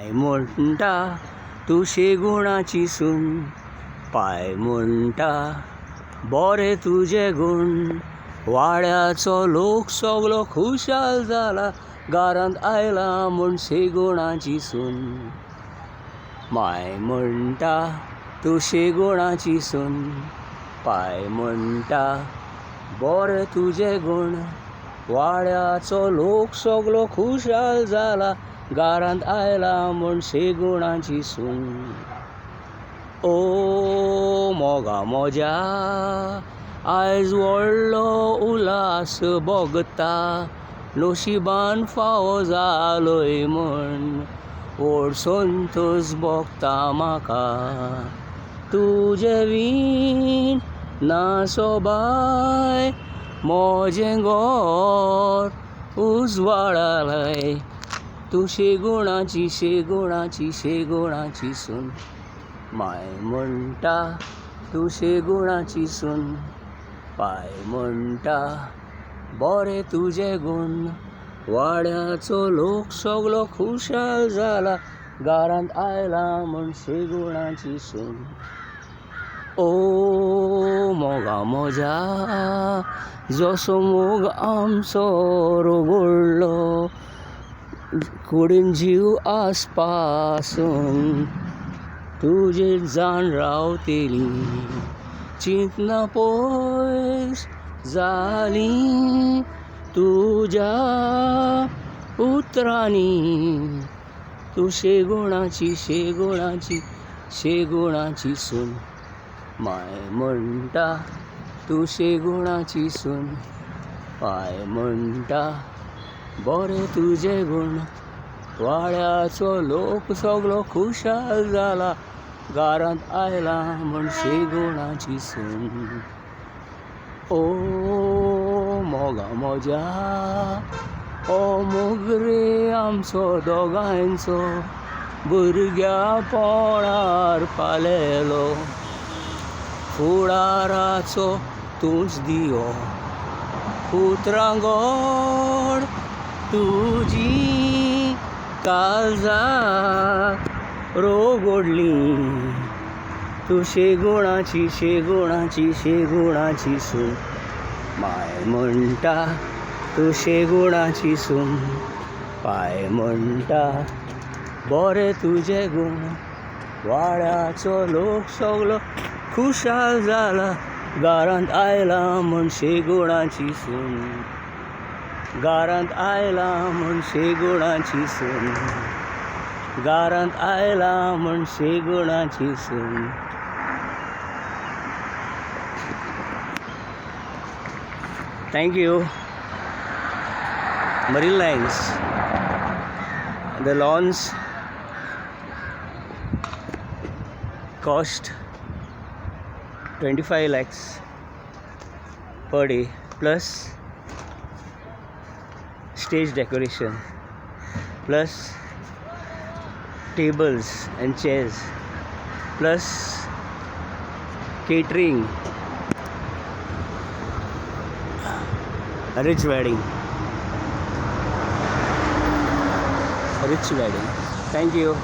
माय म्हणटा तुशे गुणाची सून, पाय म्हणटा बरे तुजे गुण. वाड्याचो लोक सगलो खुशाल जाला, घरांत आयला म्हणशे गुणाची सून. माय म्हणटा तुशे गुणाची सून, पाय म्हणटा बरे तुजे गुण. वाड्याचो लोक सगलो खुशाल जाला, घरांत आयला म्हणशे गुणाची सून. ओ मोगा मोज्या आयज व्हडलो उलास भोगता, नशिबान फावो जालोय म्हण व्हड संतोश भोगता म्हाका. तुजे विण ना सोबाय मोजें घर उजवाडालाय, तुशे गुणाची शे गुणाची शे गुणाची सून. माय म्हणटा तुशे गुणाची सून, पाय म्हणटा बरे तुजे गुण. वाड्याचो लोक सगलो खुशाल जाला, घरांत आयला म्हणशे गुणाची सून. ओ मोगा मोज्या जसो मोग आमचो रगडलो, कुडीन जीव आसपासून तुजे जाण रावतेली. चिंतना पयस जाली तुज्या उतरांनी, तुशे गुणाची शे गुणाची शे गुणाची सून. माय म्हणटा तुशे गुणाची सून, पाय म्हणटा बरे तुजे गुण. वाड्याचो लोक सगलो खुशाल जाला, घरांत आयला म्हणशे गुणाची सून. ओ मोगा मोज्या ओ मोग रे आमचो दोगांयचो, भुरग्यापणार पालेलो. फुडाराचो तूंच दियो, उतरां गोड तुजी काळजां रगडली. तुशे गुणाची शे गुणाची शे गुणाची सून. माय म्हणटा तुशे गुणाची सून, पाय म्हणटा बरे तुजे गुण. वाड्याचो लोक सगलो खुशाल जाला, घरांत आयला म्हणशे गुणाची सून. घरांत आयला म्हणशे गुणाची सून, घरांत आयला म्हणशे गुणाची सून. Thank you. Marine Lines. The lawns cost 25 lakhs per day, plus stage decoration, plus tables and chairs, plus catering. A rich wedding. A rich wedding. Thank you.